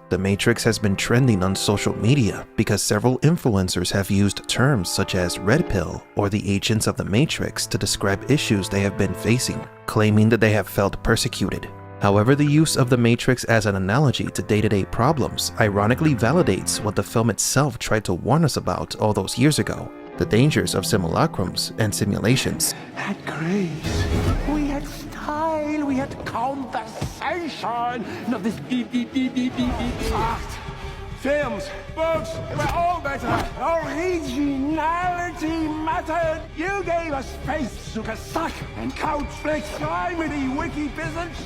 The Matrix has been trending on social media because several influencers have used terms such as red pill or the agents of the Matrix to describe issues they have been facing, claiming that they have felt persecuted. However, the use of the Matrix as an analogy to day-to-day problems ironically validates what the film itself tried to warn us about all those years ago: the dangers of simulacrums and simulations. Had grace, we had style, we had conversation, not this beep, beep, beep, beep, beep, beep. Art, films, books, they were all better. Originality mattered. You gave us space, sugar suck, and couch flicks, criminy, wiki business.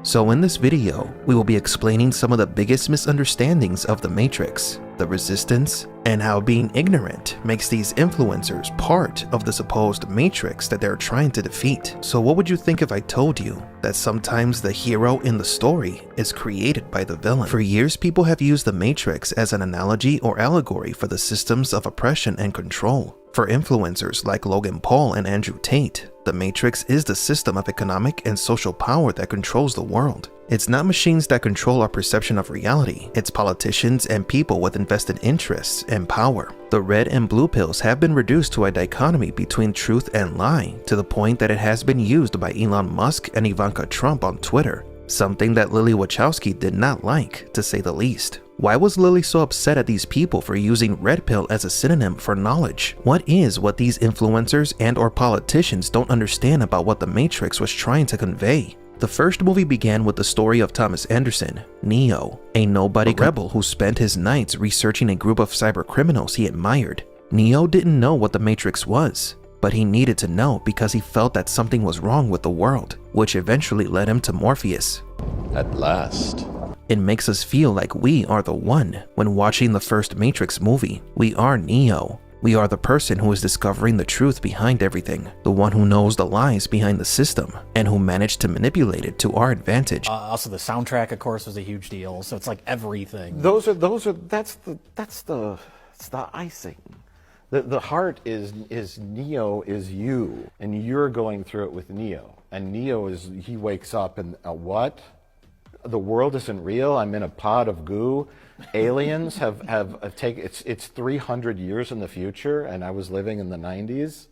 So in this video, we will be explaining some of the biggest misunderstandings of the Matrix, the resistance, and how being ignorant makes these influencers part of the supposed Matrix that they're trying to defeat. So what would you think if I told you that sometimes the hero in the story is created by the villain? For years, people have used the Matrix as an analogy or allegory for the systems of oppression and control. For influencers like Logan Paul and Andrew Tate, the Matrix is the system of economic and social power that controls the world. It's not machines that control our perception of reality, it's politicians and people with invested interests and power. The red and blue pills have been reduced to a dichotomy between truth and lie, to the point that it has been used by Elon Musk and Ivanka Trump on Twitter, something that Lily Wachowski did not like, to say the least. Why was Lily so upset at these people for using red pill as a synonym for knowledge? What is what these influencers and or politicians don't understand about what the Matrix was trying to convey? The first movie began with the story of Thomas Anderson, Neo, a nobody rebel who spent his nights researching a group of cyber criminals he admired. Neo didn't know what the Matrix was, but he needed to know because he felt that something was wrong with the world, which eventually led him to Morpheus. At last. It makes us feel like we are the one. When watching the first Matrix movie, we are Neo. We are the person who is discovering the truth behind everything, the one who knows the lies behind the system, and who managed to manipulate it to our advantage. Also, the soundtrack, of course, was a huge deal. So it's like everything. That's the icing. The heart is Neo is you, and you're going through it with Neo. And Neo he wakes up and what? The world isn't real. I'm in a pod of goo. Aliens have taken, it's 300 years in the future, and I was living in the 90s,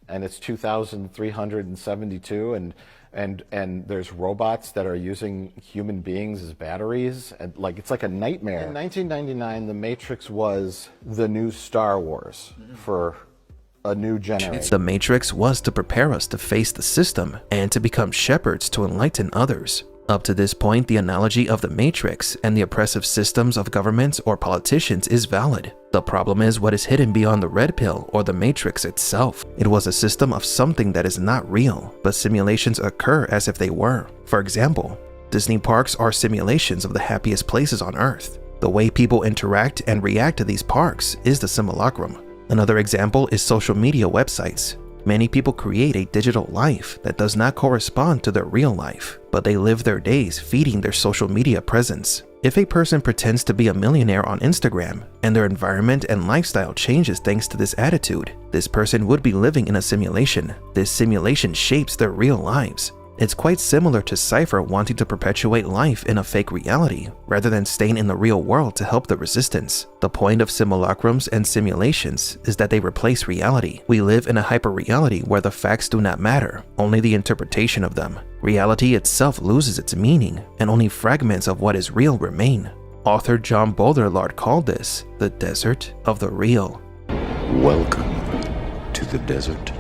and it's 2372, and there's robots that are using human beings as batteries, and it's like a nightmare. In 1999, The Matrix was the new Star Wars for a new generation. The Matrix was to prepare us to face the system and to become shepherds to enlighten others. Up to this point, the analogy of the Matrix and the oppressive systems of governments or politicians is valid. The problem is what is hidden beyond the red pill or the Matrix itself. It was a system of something that is not real, but simulations occur as if they were. For example, Disney parks are simulations of the happiest places on Earth. The way people interact and react to these parks is the simulacrum. Another example is social media websites. Many people create a digital life that does not correspond to their real life, but they live their days feeding their social media presence. If a person pretends to be a millionaire on Instagram and their environment and lifestyle changes thanks to this attitude, this person would be living in a simulation. This simulation shapes their real lives. It's quite similar to Cypher wanting to perpetuate life in a fake reality, rather than staying in the real world to help the resistance. The point of simulacrums and simulations is that they replace reality. We live in a hyper-reality where the facts do not matter, only the interpretation of them. Reality itself loses its meaning, and only fragments of what is real remain. Author John Baudrillard called this the desert of the real. Welcome to the desert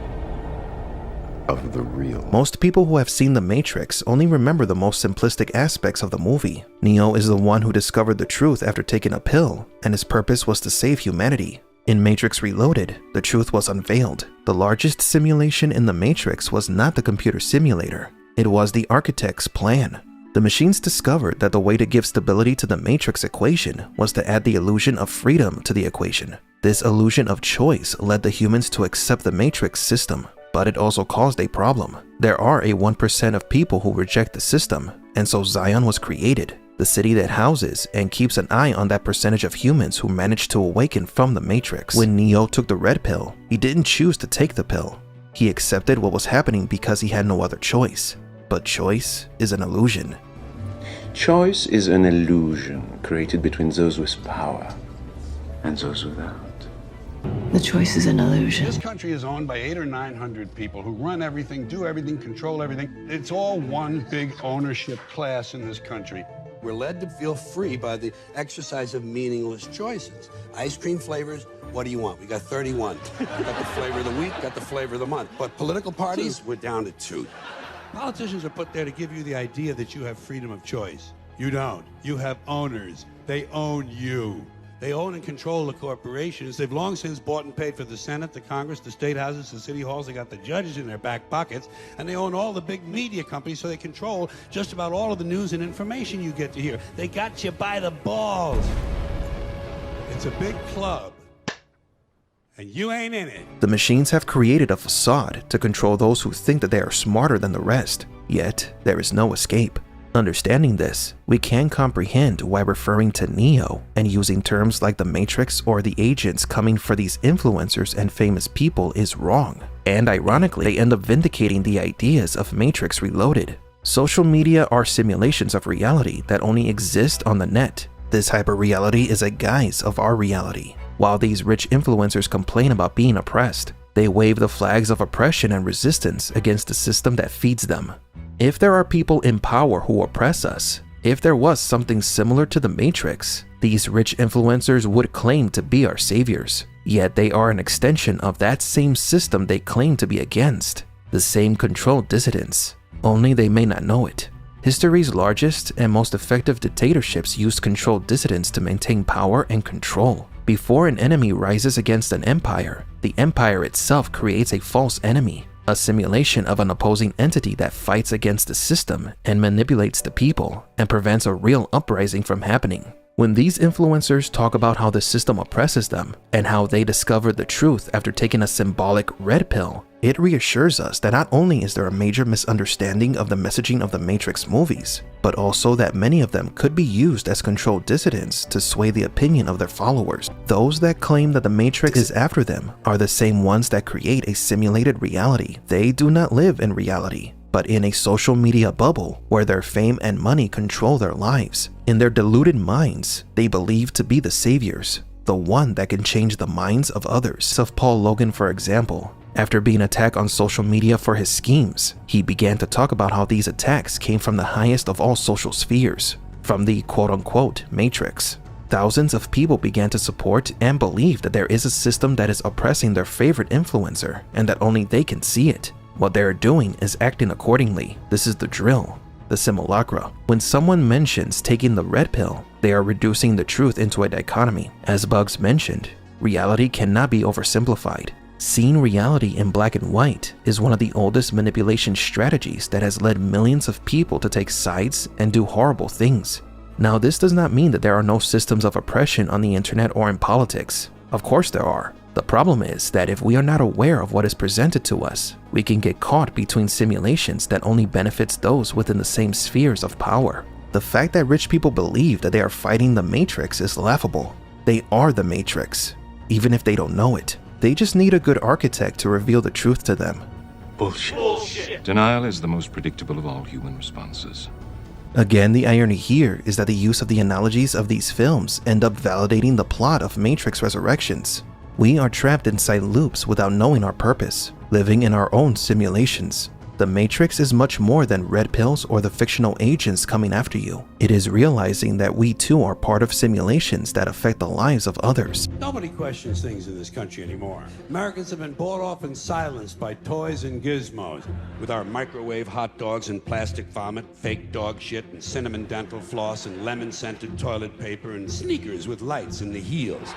of the real. Most people who have seen The Matrix only remember the most simplistic aspects of the movie. Neo is the one who discovered the truth after taking a pill, and his purpose was to save humanity. In Matrix Reloaded, the truth was unveiled. The largest simulation in The Matrix was not the computer simulator. It was the architect's plan. The machines discovered that the way to give stability to the Matrix equation was to add the illusion of freedom to the equation. This illusion of choice led the humans to accept the Matrix system. But it also caused a problem. There are a 1% of people who reject the system, and so Zion was created, the city that houses and keeps an eye on that percentage of humans who managed to awaken from the Matrix. When Neo took the red pill, he didn't choose to take the pill. He accepted what was happening because he had no other choice. But choice is an illusion. Choice is an illusion created between those with power and those without. The choice is an illusion. This country is owned by 800 or 900 people who run everything, do everything, control everything. It's all one big ownership class in this country. We're led to feel free by the exercise of meaningless choices. Ice cream flavors, what do you want? We got 31. Got the flavor of the week, got the flavor of the month. But political parties, we're down to 2. Politicians are put there to give you the idea that you have freedom of choice. You don't. You have owners. They own you. They own and control the corporations. They've long since bought and paid for the Senate, the Congress, the state houses, the city halls. They got the judges in their back pockets. And they own all the big media companies, so they control just about all of the news and information you get to hear. They got you by the balls. It's a big club. And you ain't in it. The machines have created a facade to control those who think that they are smarter than the rest, yet there is no escape. Understanding this, we can comprehend why referring to Neo and using terms like the Matrix or the agents coming for these influencers and famous people is wrong. And ironically, they end up vindicating the ideas of Matrix Reloaded. Social media are simulations of reality that only exist on the net. This hyper-reality is a guise of our reality. While these rich influencers complain about being oppressed, they wave the flags of oppression and resistance against the system that feeds them. If there are people in power who oppress us, if there was something similar to the Matrix, these rich influencers would claim to be our saviors. Yet they are an extension of that same system they claim to be against, the same controlled dissidents. Only they may not know it. History's largest and most effective dictatorships used controlled dissidents to maintain power and control. Before an enemy rises against an empire, the empire itself creates a false enemy, a simulation of an opposing entity that fights against the system and manipulates the people and prevents a real uprising from happening. When these influencers talk about how the system oppresses them and how they discovered the truth after taking a symbolic red pill, it reassures us that not only is there a major misunderstanding of the messaging of the Matrix movies, but also that many of them could be used as controlled dissidents to sway the opinion of their followers. Those that claim that the Matrix is after them are the same ones that create a simulated reality. They do not live in reality, but in a social media bubble where their fame and money control their lives. In their deluded minds, they believe to be the saviors, the one that can change the minds of others. Of Paul Logan, for example, after being attacked on social media for his schemes, he began to talk about how these attacks came from the highest of all social spheres, from the quote-unquote Matrix. Thousands of people began to support and believe that there is a system that is oppressing their favorite influencer and that only they can see it. What they are doing is acting accordingly. This is the drill, the simulacra. When someone mentions taking the red pill, they are reducing the truth into a dichotomy. As Bugs mentioned, reality cannot be oversimplified. Seeing reality in black and white is one of the oldest manipulation strategies that has led millions of people to take sides and do horrible things. Now, this does not mean that there are no systems of oppression on the internet or in politics. Of course there are. The problem is that if we are not aware of what is presented to us, we can get caught between simulations that only benefits those within the same spheres of power. The fact that rich people believe that they are fighting the Matrix is laughable. They are the Matrix, even if they don't know it. They just need a good architect to reveal the truth to them. Bullshit. Denial is the most predictable of all human responses. Again, the irony here is that the use of the analogies of these films end up validating the plot of Matrix Resurrections. We are trapped inside loops without knowing our purpose, living in our own simulations. The Matrix is much more than red pills or the fictional agents coming after you. It is realizing that we too are part of simulations that affect the lives of others. Nobody questions things in this country anymore. Americans have been bought off and silenced by toys and gizmos. With our microwave hot dogs and plastic vomit, fake dog shit and cinnamon dental floss and lemon-scented toilet paper and sneakers with lights in the heels.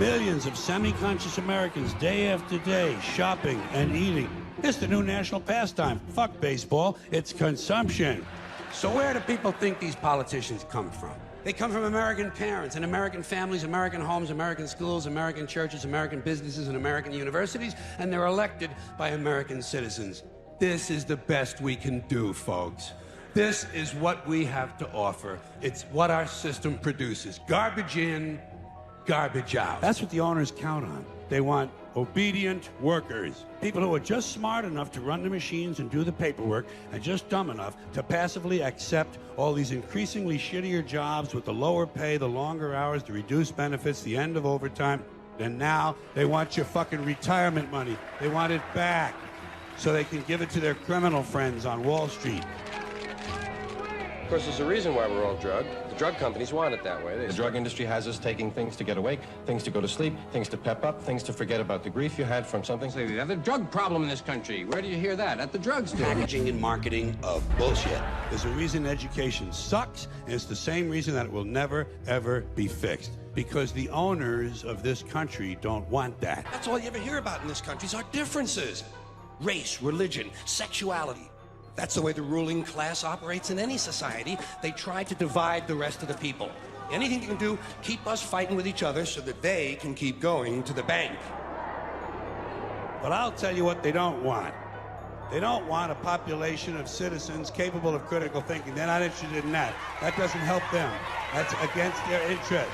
Millions of semi-conscious Americans day after day shopping and eating. It's the new national pastime. Fuck baseball, it's consumption. So where do people think these politicians come from? They come from American parents and American families, American homes, American schools, American churches, American businesses, and American universities, and they're elected by American citizens. This is the best we can do, folks. This is what we have to offer. It's what our system produces. Garbage in, garbage out. That's what the owners count on. They want obedient workers. People who are just smart enough to run the machines and do the paperwork and just dumb enough to passively accept all these increasingly shittier jobs with the lower pay, the longer hours, the reduced benefits, the end of overtime. And now they want your fucking retirement money. They want it back so they can give it to their criminal friends on Wall Street. Of course, there's a reason why we're all drugged. The drug companies want it that way. The drug industry has us taking things to get awake, things to go to sleep, things to pep up, things to forget about the grief you had from something. We have a drug problem in this country. Where do you hear that? At the drugstore. Packaging and marketing of bullshit. There's a reason education sucks, and it's the same reason that it will never, ever be fixed. Because the owners of this country don't want that. That's all you ever hear about in this country is our differences. Race, religion, sexuality. That's the way the ruling class operates in any society. They try to divide the rest of the people. Anything they can do, keep us fighting with each other so that they can keep going to the bank. But I'll tell you what they don't want. They don't want a population of citizens capable of critical thinking. They're not interested in that. That doesn't help them. That's against their interest.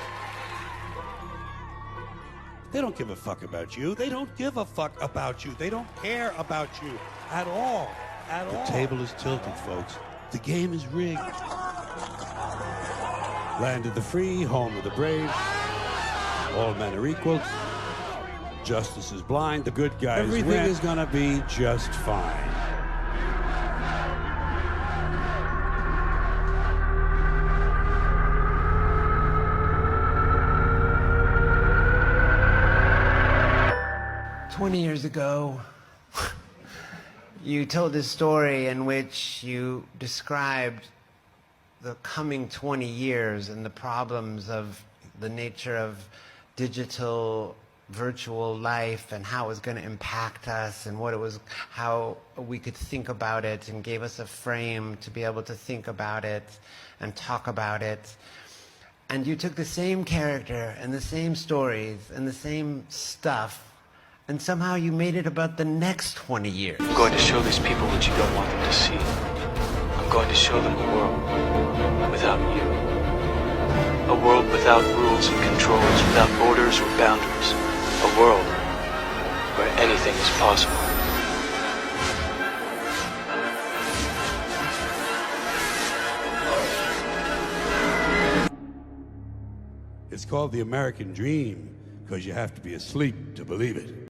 They don't give a fuck about you. They don't give a fuck about you. They don't care about you at all. The table is tilted, folks. The game is rigged. Land of the free, home of the brave. All men are equal. Justice is blind. The good guys win. Everything is gonna be just fine. Years ago, you told this story in which you described the coming 20 years and the problems of the nature of digital virtual life and how it was going to impact us and what it was, how we could think about it, and gave us a frame to be able to think about it and talk about it. And you took the same character and the same stories and the same stuff, and somehow you made it about the next 20 years. I'm going to show these people what you don't want them to see. I'm going to show them a world without you. A world without rules and controls, without borders or boundaries. A world where anything is possible. It's called the American Dream because you have to be asleep to believe it.